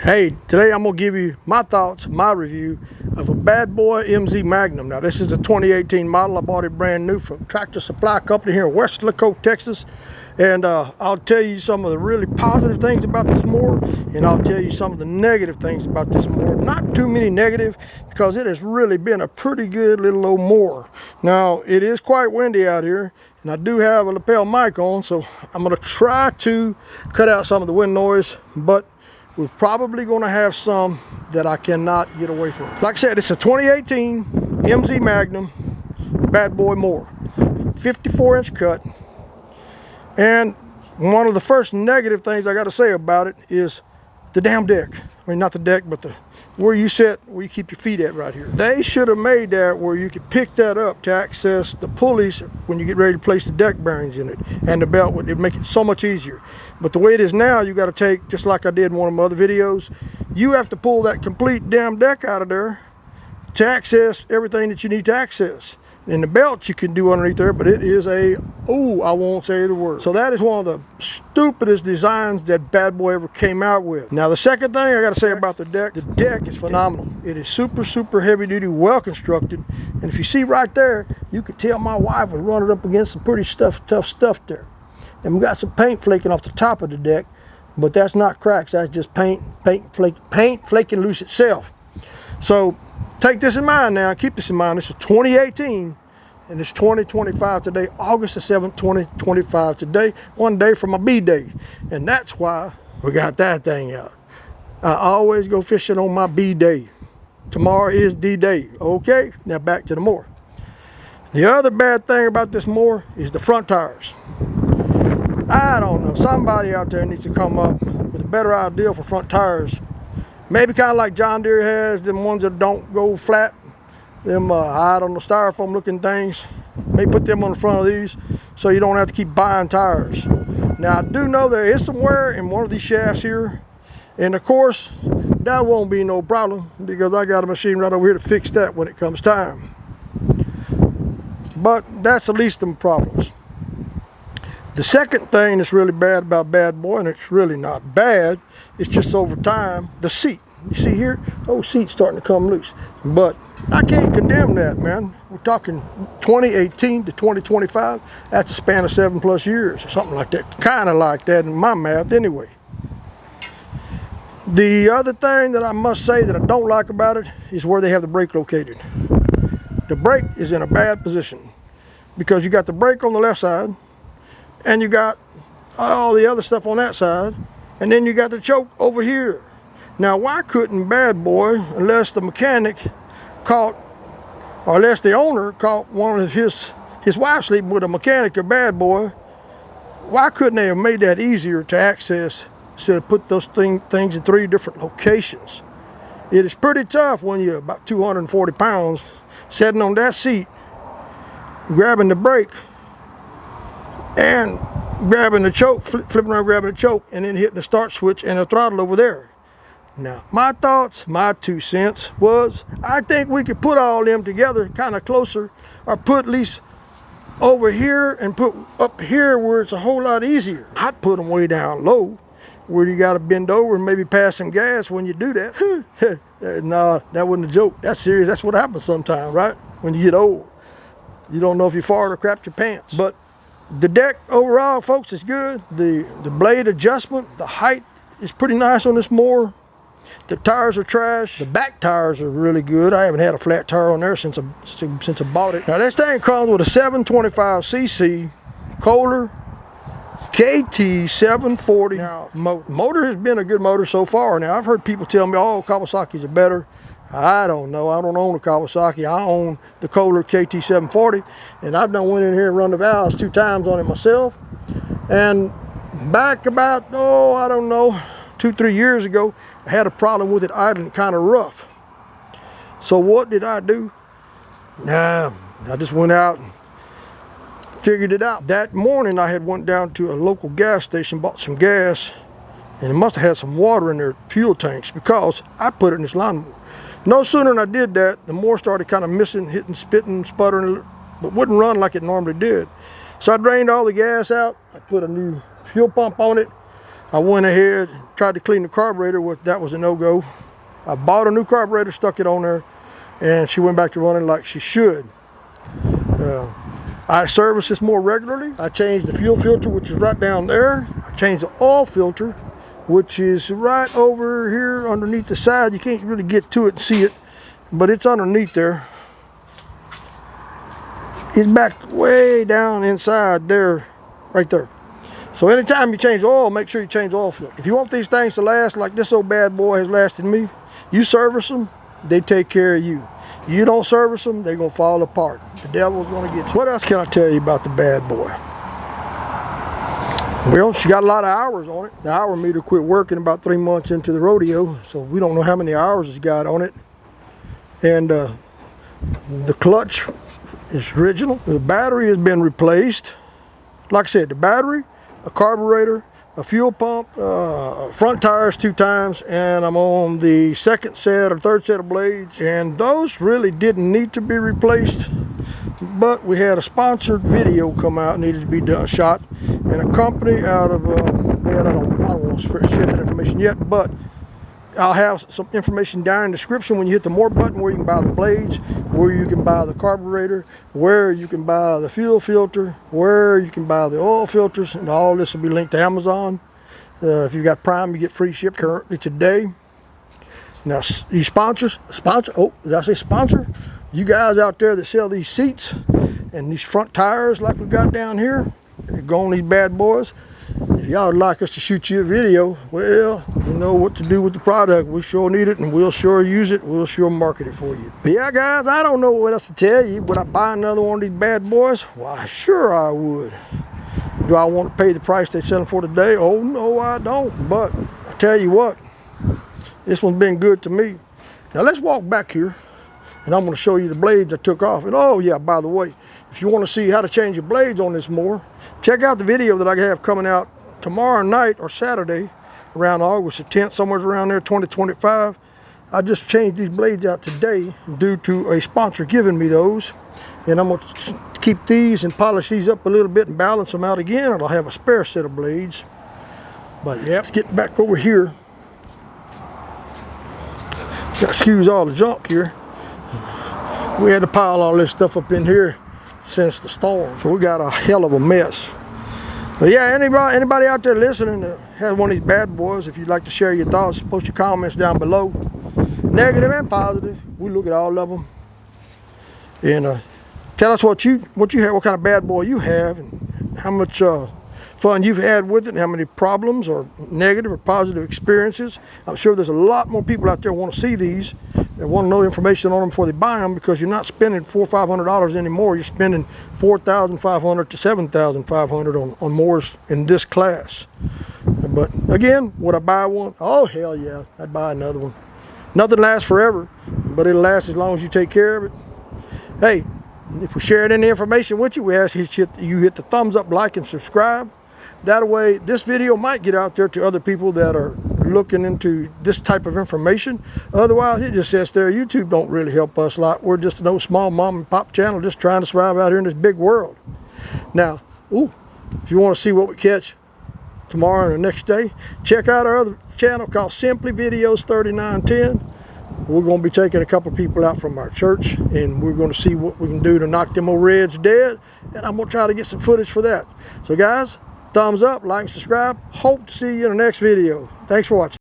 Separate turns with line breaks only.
Hey, today I'm going to give you my thoughts, my review of a Badboy MZ Magnum. Now this is a 2018 model. I bought it brand new from Tractor Supply Company here in West Lacote, Texas. And I'll tell you some of the really positive things about this mower, and I'll tell you some of the negative things about this mower. Not too many negative, because it has really been a pretty good little old mower. Now it is quite windy out here, and I do have a lapel mic on, so I'm going to try to cut out some of the wind noise, but we're probably going to have some that I cannot get away from. Like I said, it's a 2018 MZ Magnum Badboy mower, 54-inch cut. And one of the first negative things I got to say about it is the damn deck. I mean, not the deck, but where you sit, where you keep your feet at right here. They should have made that where you could pick that up to access the pulleys when you get ready to place the deck bearings in it, and the belt would make it so much easier. But the way it is now, you got to take, just like I did in one of my other videos, you have to pull that complete damn deck out of there to access everything that you need to access. And the belt you can do underneath there, but it is I won't say the word. So that is one of the stupidest designs that Badboy ever came out with. Now the second thing I got to say about the deck is phenomenal. It is super heavy duty, well constructed. And if you see right there, you could tell my wife was running up against some pretty tough stuff there. And we got some paint flaking off the top of the deck, but that's not cracks, that's just paint flaking loose itself. So take this in mind now, keep this in mind. This is 2018 and it's 2025 today, August the 7th, 2025 today, one day from my B-day. And that's why we got that thing out. I always go fishing on my B-day. Tomorrow is D-day, okay? Now back to the mower. The other bad thing about this mower is the front tires. I don't know, somebody out there needs to come up with a better idea for front tires. Maybe kind of like John Deere has, them ones that don't go flat. Them, I don't know, styrofoam looking things. Maybe put them on the front of these so you don't have to keep buying tires. Now I do know there is some wear in one of these shafts here. And of course, that won't be no problem because I got a machine right over here to fix that when it comes time. But that's the least of the problems. The second thing that's really bad about Badboy, and it's really not bad, it's just over time, the seat. You see here, those seat's starting to come loose. But I can't condemn that, man. We're talking 2018 to 2025. That's a span of 7+ years or something like that. Kind of like that in my math anyway. The other thing that I must say that I don't like about it is where they have the brake located. The brake is in a bad position because you got the brake on the left side, and you got all the other stuff on that side, and then you got the choke over here. Now why couldn't Badboy, unless the mechanic caught, or unless the owner caught one of his wife sleeping with a mechanic or Badboy, why couldn't they have made that easier to access instead of put those things in 3 different locations? It is pretty tough when you're about 240 pounds sitting on that seat, grabbing the brake and grabbing the choke, flipping around grabbing the choke, and then hitting the start switch and the throttle over there. Now, my thoughts, my 2 cents was, I think we could put all them together kind of closer, or put at least over here and put up here where it's a whole lot easier. I'd put them way down low, where you got to bend over and maybe pass some gas when you do that. No, that wasn't a joke. That's serious. That's what happens sometimes, right? When you get old. You don't know if you farted or crapped your pants. But the deck overall, folks, is good. The blade adjustment, the height is pretty nice on this mower. The tires are trash. The back tires are really good. I haven't had a flat tire on there since I bought it. Now this thing comes with a 725cc Kohler KT740 motor. Has been a good motor so far. Now I've heard people tell me, oh, Kawasaki's are better. I don't know. I don't own a Kawasaki. I own the Kohler KT740, and I've done went in here and run the valves 2 times on it myself. And back about, I don't know, 2-3 years ago, I had a problem with it idling kind of rough. So what did I do? I just went out and figured it out. That morning I had went down to a local gas station, bought some gas, and it must have had some water in their fuel tanks because I put it in this lawnmower. No sooner than I did that, the mower started kind of missing, hitting, spitting, sputtering, but wouldn't run like it normally did. So I drained all the gas out. I put a new fuel pump on it. I went ahead, tried to clean the carburetor. That was a no-go. I bought a new carburetor, stuck it on there, and she went back to running like she should. I service this more regularly. I changed the fuel filter, which is right down there. I changed the oil filter, which is right over here underneath the side. You can't really get to it and see it, but it's underneath there. It's back way down inside there, right there. So anytime you change oil, make sure you change oil filter. If you want these things to last like this old bad boy has lasted me, you service them, they take care of you. You don't service them, they're going to fall apart. The devil's going to get you. What else can I tell you about the bad boy? Well, she got a lot of hours on it. The hour meter quit working about 3 months into the rodeo, so we don't know how many hours it's got on it. And the clutch is original. The battery has been replaced. Like I said, the battery, a carburetor, a fuel pump, front tires 2 times, and I'm on the second set or third set of blades, and those really didn't need to be replaced, but we had a sponsored video come out, needed to be done, shot, and a company out of, well, I don't want to share that information yet, but I'll have some information down in the description when you hit the more button, where you can buy the blades, where you can buy the carburetor, where you can buy the fuel filter, where you can buy the oil filters, and all this will be linked to Amazon. If you got Prime, you get free ship currently today. Now, these sponsors, oh, did I say sponsor? You guys out there that sell these seats and these front tires like we got down here, go on these bad boys. If y'all would like us to shoot you a video, well, you know what to do with the product. We sure need it, and we'll sure use it. We'll sure market it for you. But yeah, guys, I don't know what else to tell you. Would I buy another one of these bad boys? Why, sure I would. Do I want to pay the price they're selling for today? Oh, no, I don't. But I tell you what, this one's been good to me. Now, let's walk back here, and I'm going to show you the blades I took off. And oh, yeah, by the way, if you want to see how to change your blades on this mower, check out the video that I have coming out tomorrow night or Saturday around August the 10th, somewhere around there, 2025. I just changed these blades out today due to a sponsor giving me those. And I'm going to keep these and polish these up a little bit and balance them out again, and I'll have a spare set of blades. But yeah, let's get back over here. Got to excuse all the junk here. We had to pile all this stuff up in here since the storm, so we got a hell of a mess. But yeah, anybody out there listening that has one of these bad boys, if you'd like to share your thoughts, post your comments down below, negative and positive. We look at all of them, and tell us what you have, what kind of bad boy you have, and how much fun you've had with it, and how many problems or negative or positive experiences. I'm sure there's a lot more people out there who want to see these. They want to know information on them before they buy them, because you're not spending $400 or $500 anymore. You're spending $4,500 to $7,500 on mowers in this class. But again, would I buy one? Oh, hell yeah, I'd buy another one. Nothing lasts forever, but it'll last as long as you take care of it. Hey, if we shared any information with you, we ask you hit the thumbs up, like, and subscribe. That way, this video might get out there to other people that are looking into this type of information. Otherwise, it just sits there. YouTube don't really help us a lot. We're just an old small mom and pop channel just trying to survive out here in this big world. Now, if you want to see what we catch tomorrow and the next day, check out our other channel called Simply Videos 3910. We're going to be taking a couple of people out from our church, and we're going to see what we can do to knock them old reds dead, and I'm going to try to get some footage for that. So guys, thumbs up, like, and subscribe. Hope to see you in the next video. Thanks for watching.